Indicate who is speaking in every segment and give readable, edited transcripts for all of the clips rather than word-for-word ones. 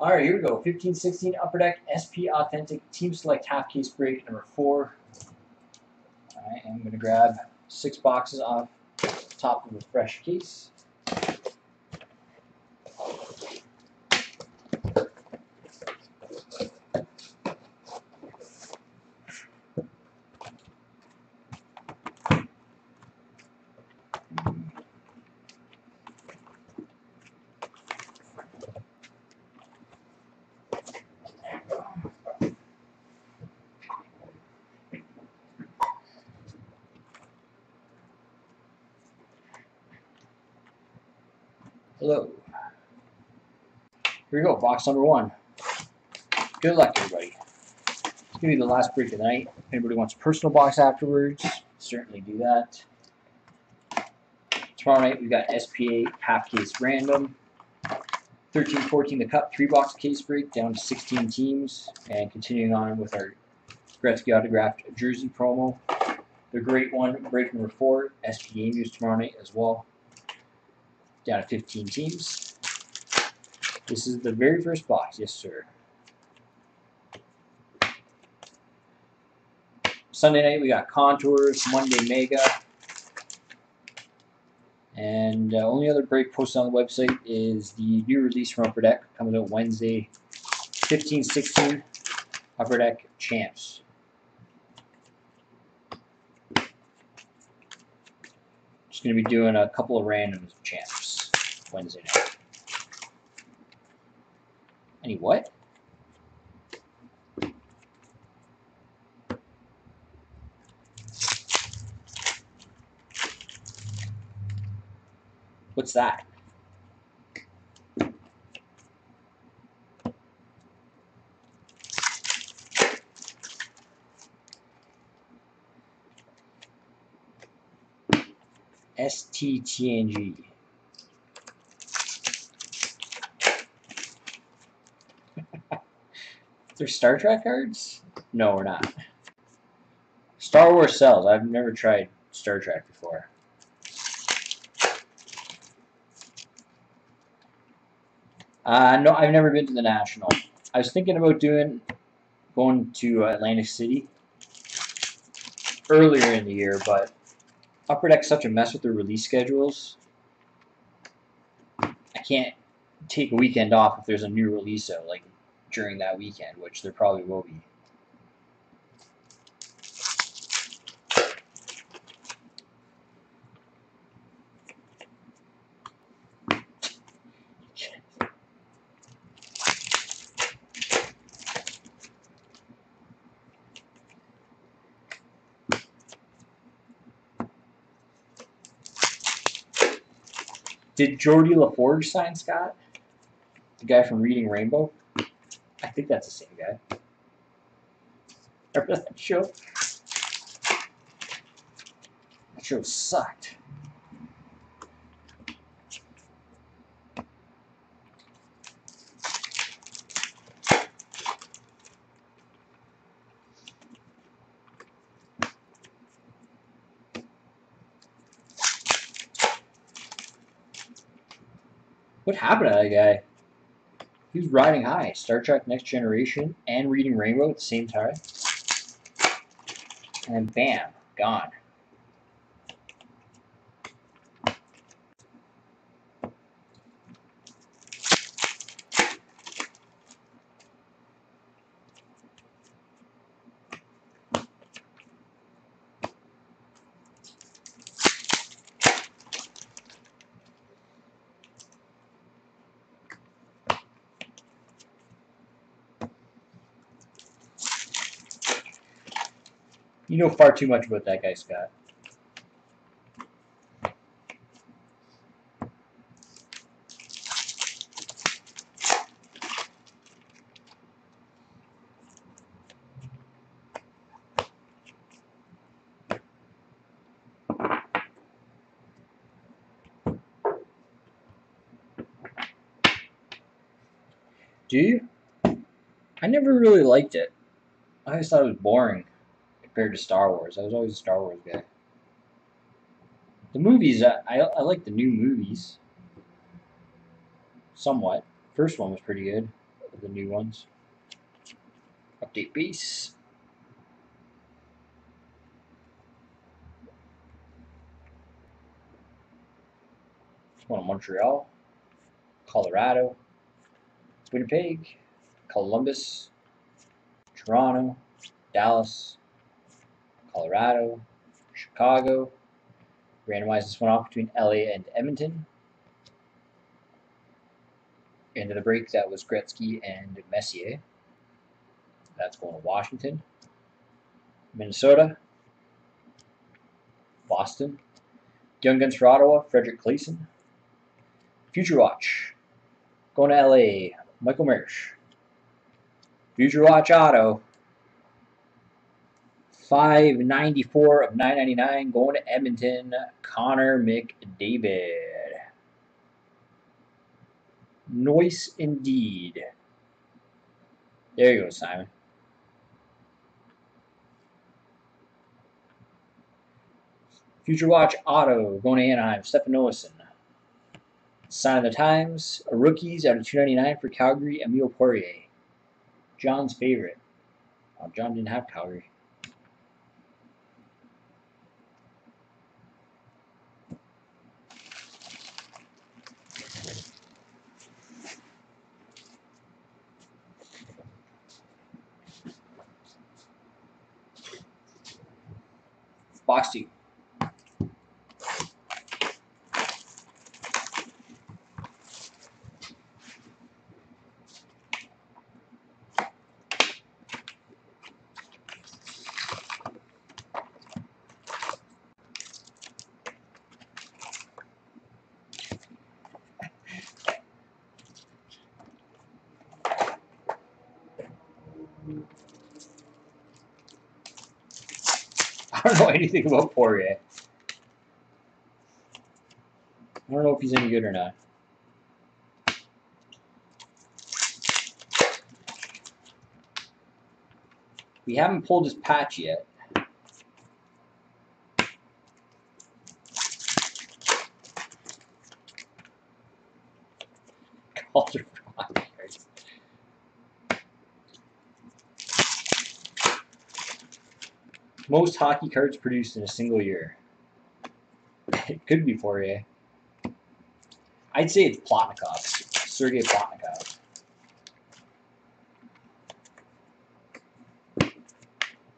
Speaker 1: All right, here we go. 1516 Upper Deck SP Authentic Team Select Half Case Break number 4. All right, I'm going to grab 6 boxes off the top of the fresh case. Hello. Here we go, box number 1. Good luck, everybody. It's going to be the last break of the night. If anybody wants a personal box afterwards, certainly do that. Tomorrow night we've got SPA half case random. 13-14 the cup 3-box case break down to 16 teams, and continuing on with our Gretzky autographed jersey promo. The great one, break number 4, SP Game News tomorrow night as well. Down to 15 teams. This is the very first box, yes sir. Sunday night we got Contours, Monday Mega. And only other break posted on the website is the new release from Upper Deck, coming out Wednesday, 15-16 Upper Deck Champs. Just going to be doing a couple of randoms of Champs Wednesday night. Any what? What's that? STTNG. They're Star Trek cards? No, we're not. Star Wars sells. I've never tried Star Trek before. No, I've never been to the National. I was thinking about going to Atlantic City earlier in the year, but Upper Deck's such a mess with their release schedules. I can't take a weekend off if there's a new release out, like during that weekend, which there probably will be. Did Geordie LaForge sign Scott? The guy from Reading Rainbow? I think that's the same guy. Remember that show? That show sucked. What happened to that guy? He was riding high. Star Trek Next Generation and Reading Rainbow at the same time. And then bam, gone. You know far too much about that guy, Scott. Do you? I never really liked it. I always thought it was boring compared to Star Wars. I was always a Star Wars guy. The movies, I like the new movies. Somewhat. First one was pretty good. The for the new ones. Update base. One of Montreal, Colorado, Winnipeg, Columbus, Toronto, Dallas, Colorado, Chicago. Randomize this one off between LA and Edmonton. End of the break, that was Gretzky and Messier. That's going to Washington, Minnesota, Boston. Young Guns for Ottawa, Frederick Claesson. Future Watch, going to LA, Michael Marsh. Future Watch Auto, 594 of 999, going to Edmonton, Connor McDavid. Nice indeed. There you go, Simon. Future Watch Auto, going to Anaheim, Stefan Noesen. Sign of the Times, rookies out of 299 for Calgary, Emile Poirier. John's favorite. Oh, John didn't have Calgary. Box 2. I don't know anything about Poirier. I don't know if he's any good or not. We haven't pulled his patch yet. Calder hockey cards. Most hockey cards produced in a single year. It could be Poirier. I'd say it's Plotnikov. Sergei Plotnikov.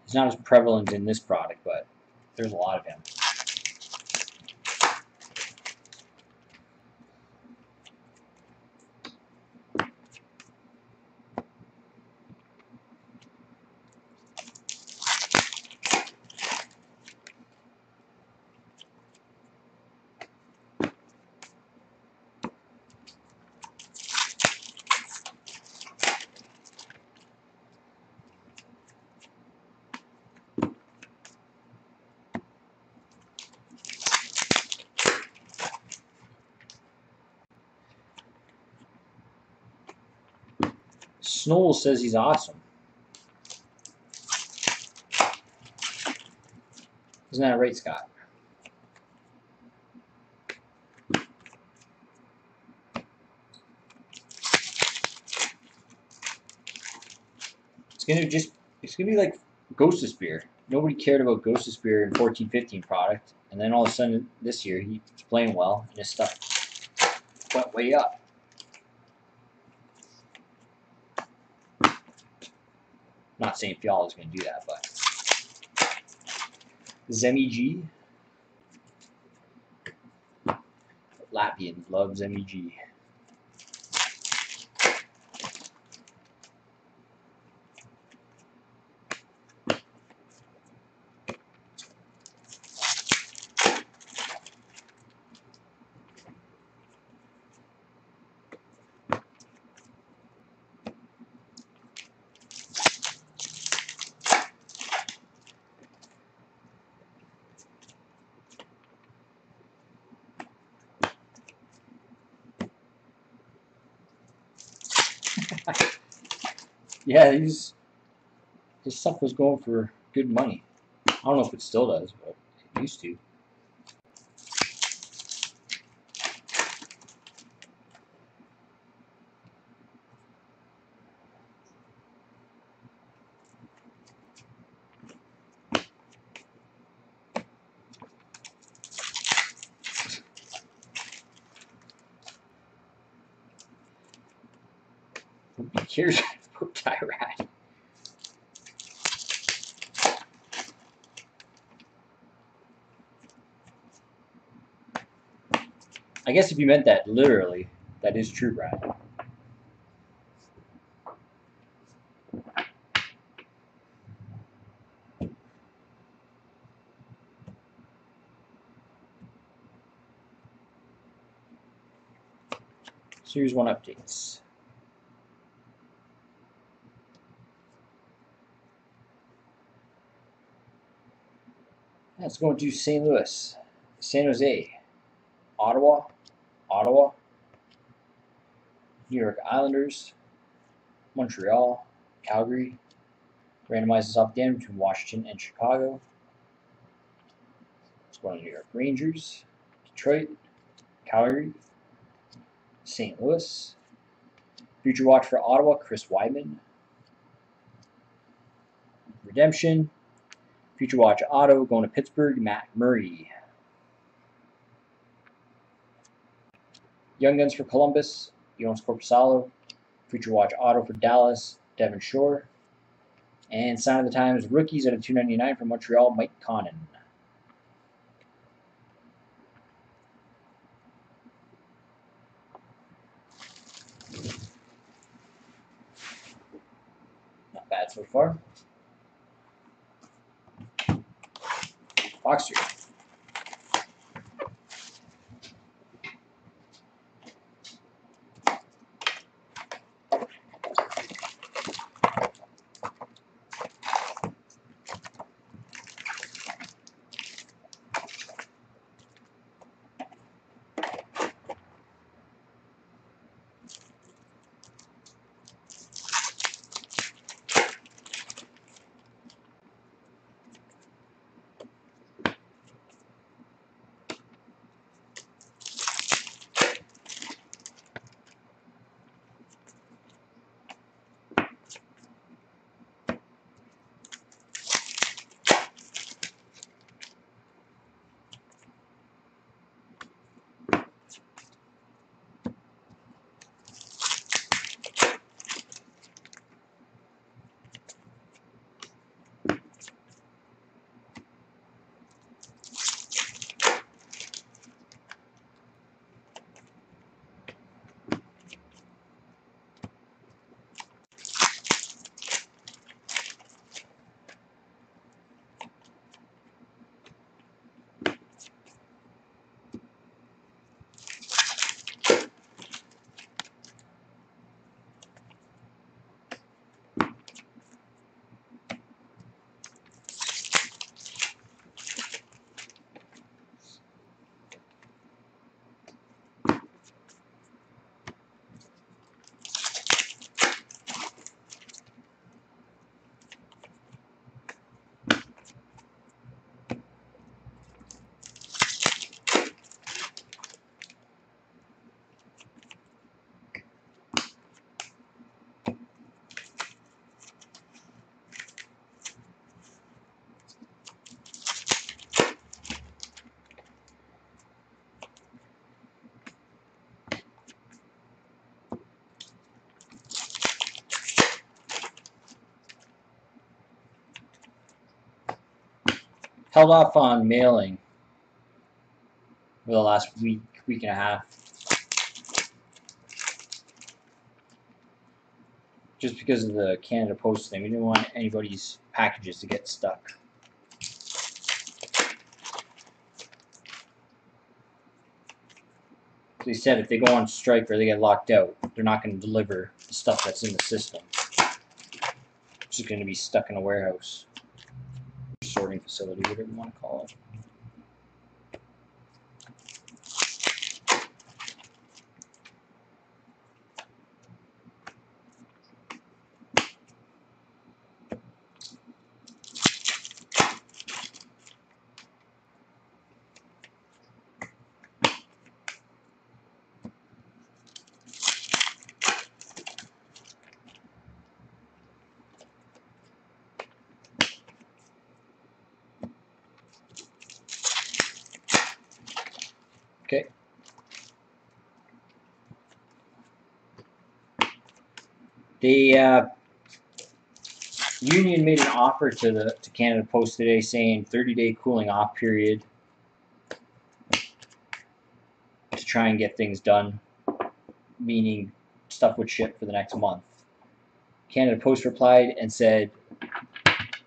Speaker 1: He's not as prevalent in this product, but there's a lot of him. Snow says he's awesome. Isn't that right, Scott? It's gonna be like Ghost of Spear. Nobody cared about Ghost of Spear in 14-15 product, and then all of a sudden this year he's playing well and his stuff went way up. Not saying Fiala is going to do that, but Zemi G. Latvian loves Zemi G. Yeah, his stuff was going for good money. I don't know if it still does, but it used to. Who cares about Tyrant? I guess if you meant that literally, that is true, Brad. Series 1 updates. Let's go to St. Louis, San Jose, Ottawa, New York Islanders, Montreal, Calgary. Randomizes off the end between Washington and Chicago. Let's go to New York Rangers, Detroit, Calgary, St. Louis. Future watch for Ottawa, Chris Weidman. Redemption. Future watch Auto going to Pittsburgh, Matt Murray. Young Guns for Columbus, Jonas Corposalo. Future watch Auto for Dallas, Devin Shore. And Sign of the Times rookies at a $2.99 for Montreal, Mike Connon. Not bad so far. Boxer. Held off on mailing for the last week and a half. Just because of the Canada Post thing. We didn't want anybody's packages to get stuck. They said if they go on strike or they get locked out, they're not going to deliver the stuff that's in the system. It's just going to be stuck in a warehouse. Sorting facility, whatever you want to call it. They Union made an offer to Canada Post today, saying 30-day cooling off period to try and get things done, meaning stuff would ship for the next month. Canada Post replied and said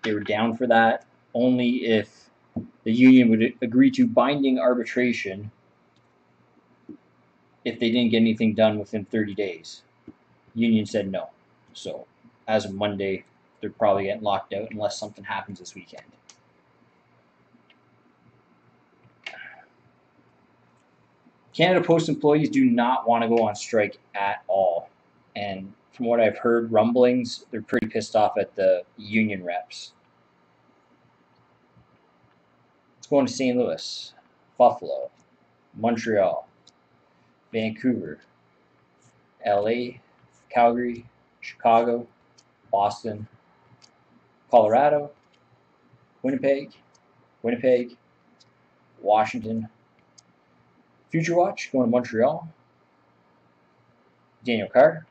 Speaker 1: they were down for that only if the union would agree to binding arbitration if they didn't get anything done within 30 days. Union said no. So as of Monday, they're probably getting locked out unless something happens this weekend. Canada Post employees do not want to go on strike at all. And from what I've heard, rumblings, they're pretty pissed off at the union reps. Let's go on to St. Louis, Buffalo, Montreal, Vancouver, LA, Calgary, Chicago, Boston, Colorado, Winnipeg, Washington. Future Watch going to Montreal. Daniel Carr.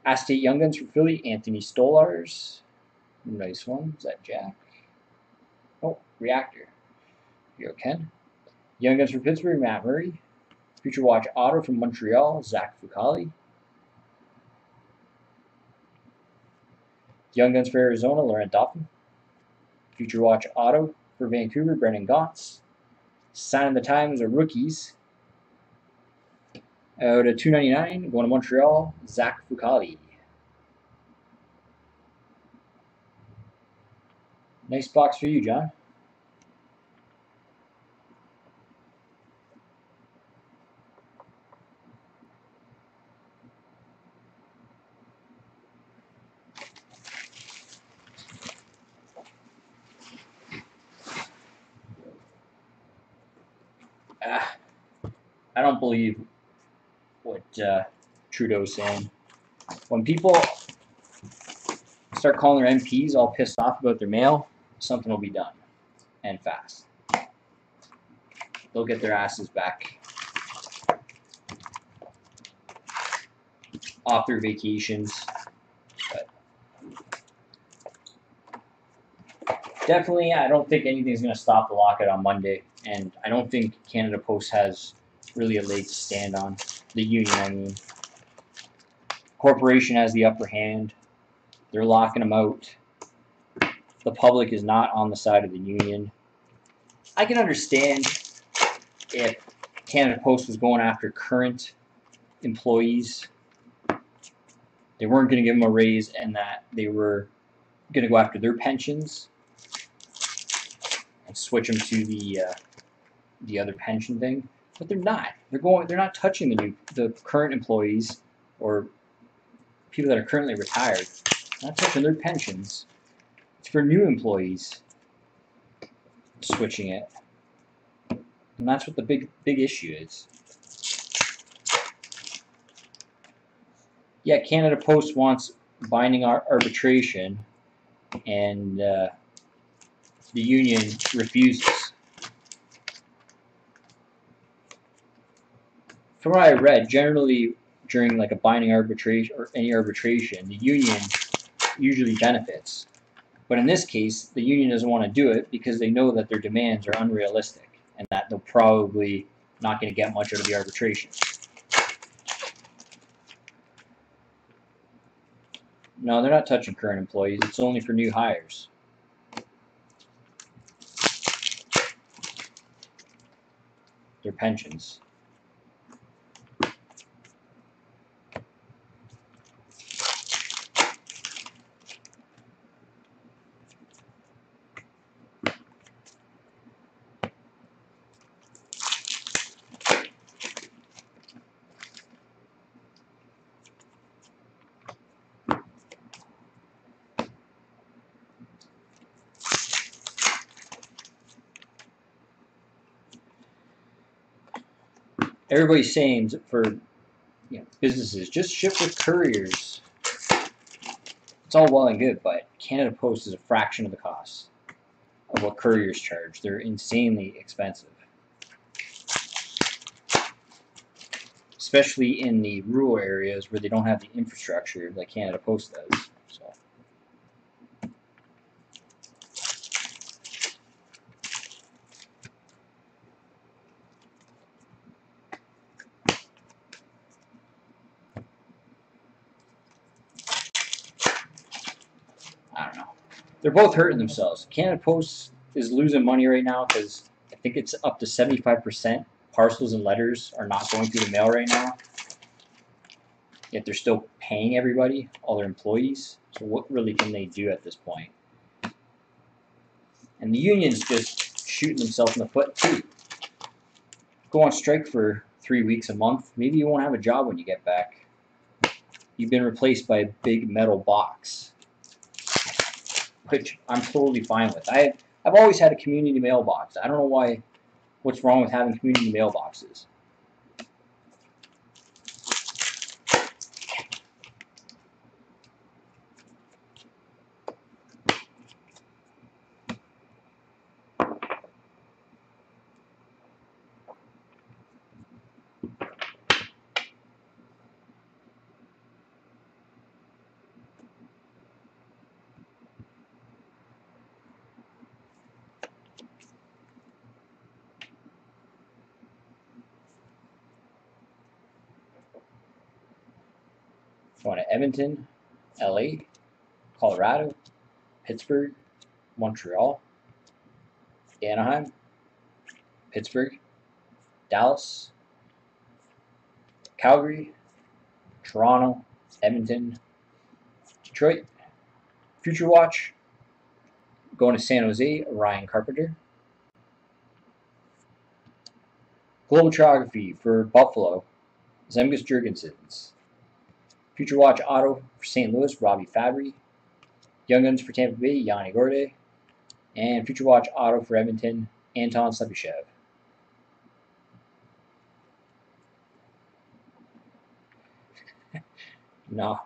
Speaker 1: Acetate Young Guns for Philly, Anthony Stolars. Nice one. Is that Jack? Oh, Reactor. Here you go, Ken. Young Guns for Pittsburgh, Matt Murray. Future Watch Auto from Montreal, Zach Fucali. Young Guns for Arizona, Laurent Dauphin. Future Watch Auto for Vancouver, Brendan Gaunce. Sign of the Times of Rookies. Out of $2.99, going to Montreal, Zach Fucali. Nice box for you, John. I don't believe what Trudeau's saying. When people start calling their MPs all pissed off about their mail, something will be done, and fast. They'll get their asses back off their vacations. But definitely, I don't think anything's going to stop the lockout on Monday, and I don't think Canada Post has really a leg to stand on. The union, I mean. Corporation has the upper hand. They're locking them out. The public is not on the side of the union. I can understand if Canada Post was going after current employees. They weren't going to give them a raise, and that they were going to go after their pensions and switch them to the other pension thing. But they're not. They're not touching the current employees or people that are currently retired. They're not touching their pensions. It's for new employees switching it. And that's what the big issue is. Yeah, Canada Post wants binding arbitration, and the union refuses. From what I read, generally during like a binding arbitration or any arbitration, the union usually benefits. But in this case, the union doesn't want to do it because they know that their demands are unrealistic and that they'll probably not going to get much out of the arbitration. No, they're not touching current employees. It's only for new hires. Their pensions. Everybody's saying for businesses, just ship with couriers. It's all well and good, but Canada Post is a fraction of the cost of what couriers charge. They're insanely expensive. especially in the rural areas where they don't have the infrastructure that Canada Post does. So. I don't know. They're both hurting themselves. Canada Post is losing money right now because I think it's up to 75% parcels and letters are not going through the mail right now. Yet they're still paying everybody, all their employees. So what really can they do at this point? And the union's just shooting themselves in the foot too. Go on strike for 3 weeks, a month. Maybe you won't have a job when you get back. You've been replaced by a big metal box, which I'm totally fine with. I've always had a community mailbox. I don't know what's wrong with having community mailboxes. Going to Edmonton, LA, Colorado, Pittsburgh, Montreal, Anaheim, Pittsburgh, Dallas, Calgary, Toronto, Edmonton, Detroit. Future Watch, going to San Jose, Ryan Carpenter. Global Geography for Buffalo, Zemgus Jurgensens. Future Watch Auto for St. Louis, Robbie Fabry. Young Guns for Tampa Bay, Yanni Gorde. And Future Watch Auto for Edmonton, Anton Slepyshev. No.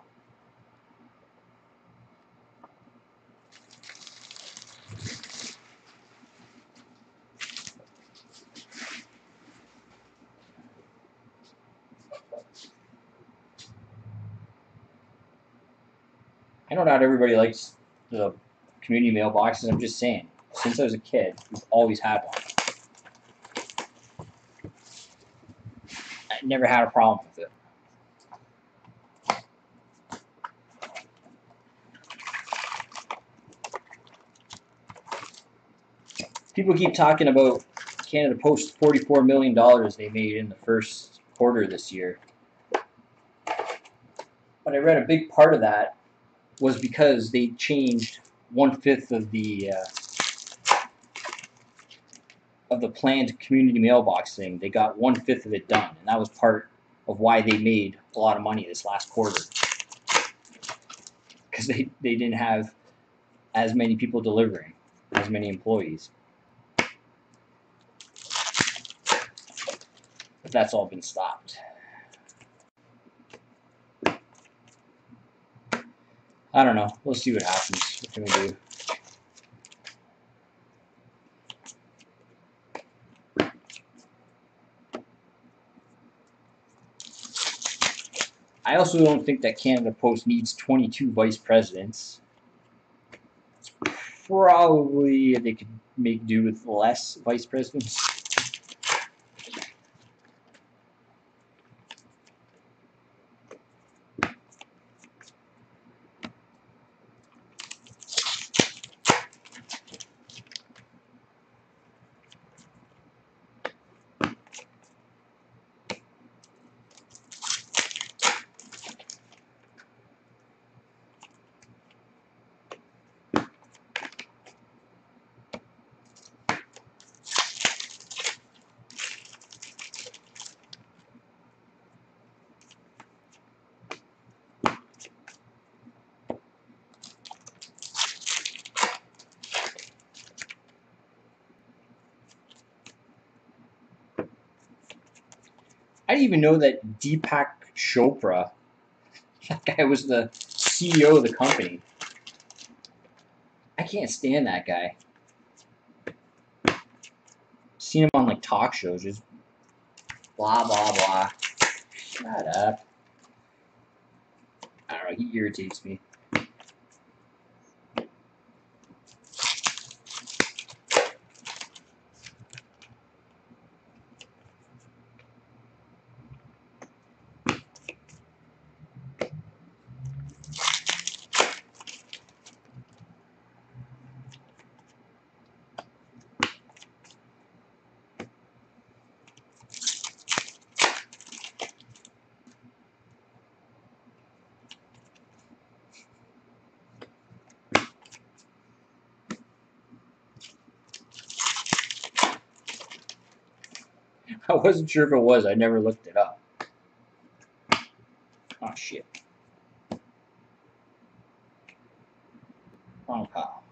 Speaker 1: I know not everybody likes the community mailboxes. I'm just saying, since I was a kid, we've always had one. I never had a problem with it. People keep talking about Canada Post $44 million they made in the first quarter this year. But I read a big part of that was because they changed 1/5 of the planned community mailbox thing. They got 1/5 of it done, and that was part of why they made a lot of money this last quarter. Because they didn't have as many people delivering, as many employees. But that's all been stopped. I don't know. We'll see what happens. What can we do? I also don't think that Canada Post needs 22 vice presidents. Probably they could make do with less vice presidents. I didn't even know that Deepak Chopra, that guy was the CEO of the company. I can't stand that guy. Seen him on like talk shows, just blah blah blah. Shut up. I don't know, he irritates me. I wasn't sure if it was. I never looked it up. Oh, shit. Wrong pile.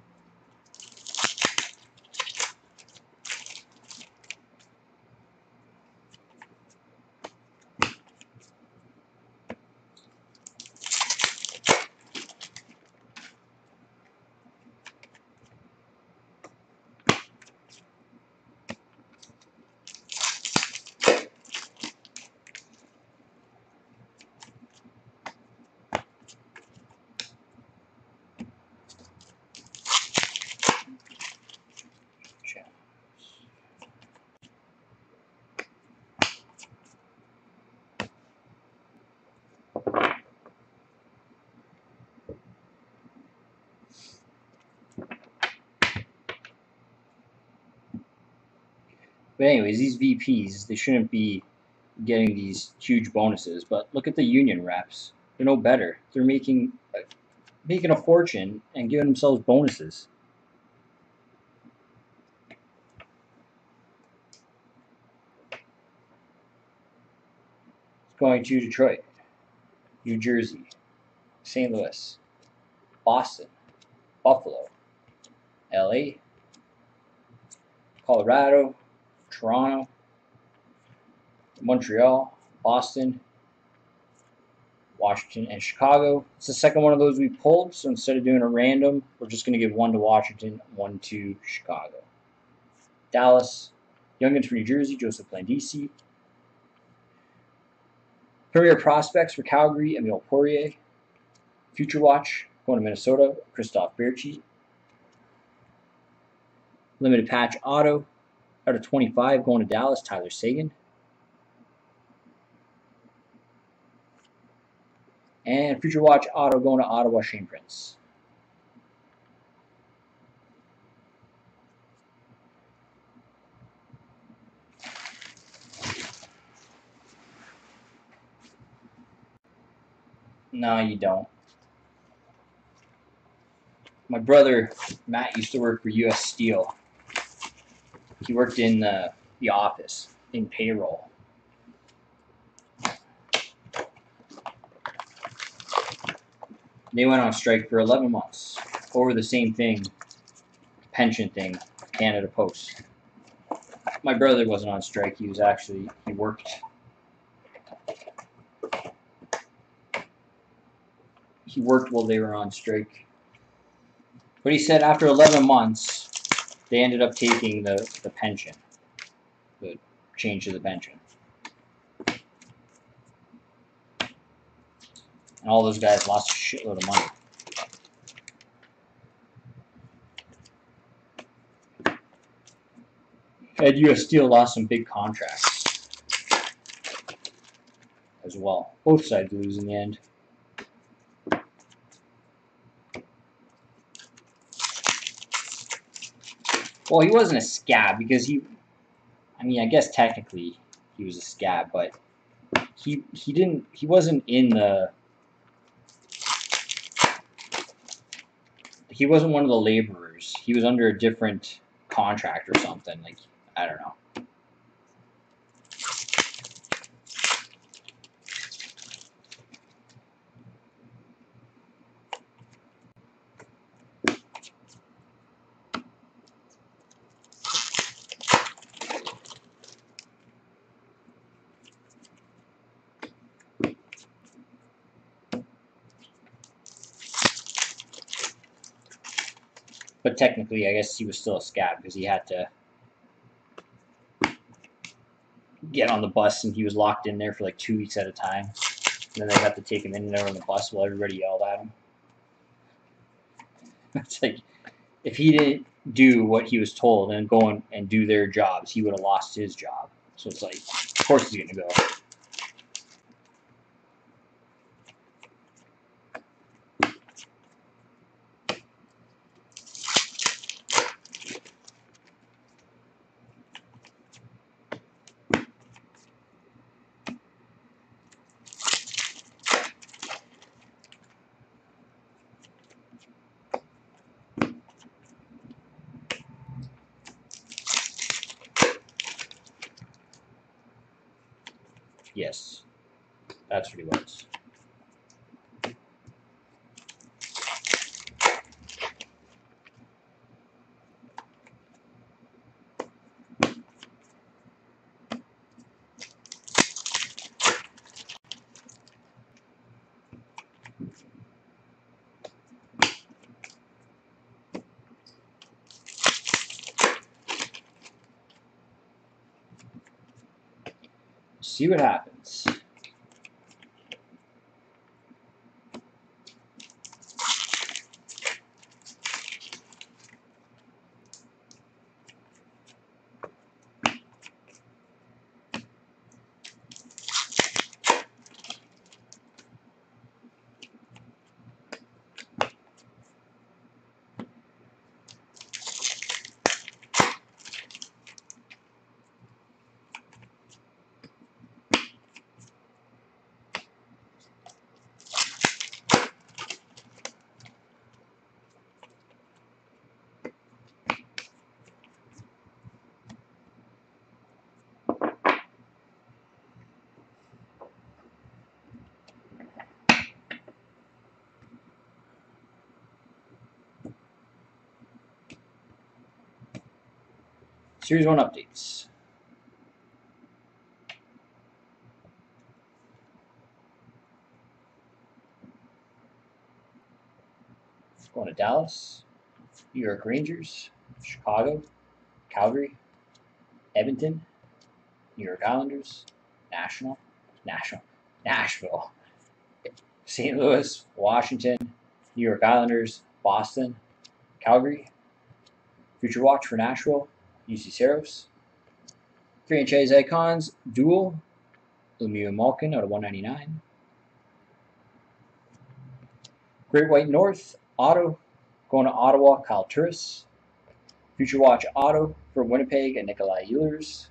Speaker 1: But anyways, these VPs, they shouldn't be getting these huge bonuses. But look at the union reps; they're no better. They're making a fortune and giving themselves bonuses. It's going to Detroit, New Jersey, St. Louis, Boston, Buffalo, LA, Colorado, Toronto, Montreal, Boston, Washington, and Chicago. It's the second one of those we pulled, so instead of doing a random, we're just going to give one to Washington, one to Chicago. Dallas, Youngins for New Jersey, Joseph Landisi. Premier prospects for Calgary, Emile Poirier. Future Watch, going to Minnesota, Christoph Berchi. Limited patch auto, out of 25, going to Dallas, Tyler Seguin. And Future Watch auto going to Ottawa, Shane Prince. No, you don't. My brother, Matt, used to work for U.S. Steel. He worked in the office, in payroll. They went on strike for 11 months over the same thing, pension thing, Canada Post. My brother wasn't on strike. He worked. He worked while they were on strike. But he said after 11 months, they ended up taking the pension, the change to the pension. And all those guys lost a shitload of money. And U.S. Steel lost some big contracts as well. Both sides lose in the end. Well, he wasn't a scab because I guess technically he was a scab, but he wasn't in the, he wasn't one of the laborers. He was under a different contract or something. Like, I don't know. But technically, I guess he was still a scab because he had to get on the bus, and he was locked in there for like 2 weeks at a time. And then they got to take him in and out on the bus while everybody yelled at him. It's like, if he didn't do what he was told and go and do their jobs, he would have lost his job. So it's like, of course he's going to go. Yes, that's what he was. See what happens. Series 1 updates. Going to Dallas, New York Rangers, Chicago, Calgary, Edmonton, New York Islanders, Nashville, St. Louis, Washington, New York Islanders, Boston, Calgary, Future Watch for Nashville, UC Saros, Franchise Icons, Duel, Lemieux Malkin out of 199, Great White North, Auto, going to Ottawa, Kyle Turris, Future Watch Auto for Winnipeg and Nikolai Ehlers,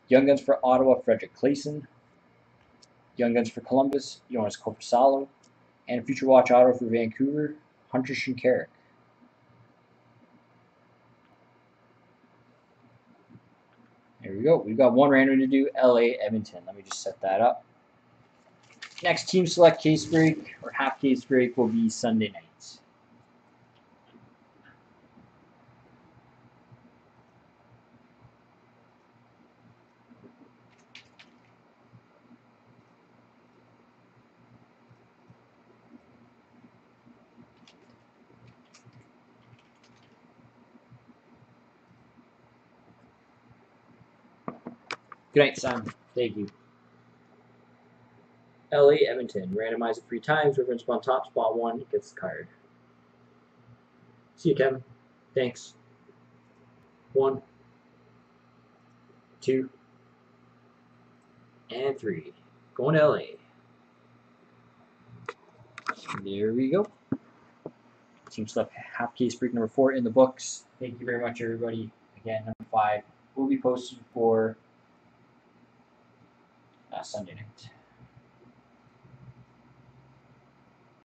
Speaker 1: Young Guns for Ottawa, Frederick Claesson, Young Guns for Columbus, Jonas Korpisalo, and Future Watch Auto for Vancouver, Hunter Shinkaruk. There we go. We've got one random to do, LA Edmonton. Let me just set that up. Next team select case break, or half case break, will be Sunday night. Good night, Sam. Thank you. LA Edmonton. Randomize it 3 times. Whoever spawn top, spot 1 gets the card. See you, Kevin. Thanks. 1, 2, and 3. Going to LA. There we go. Team select half case break number 4 in the books. Thank you very much, everybody. Again, number 5 will be posted for Sunday night.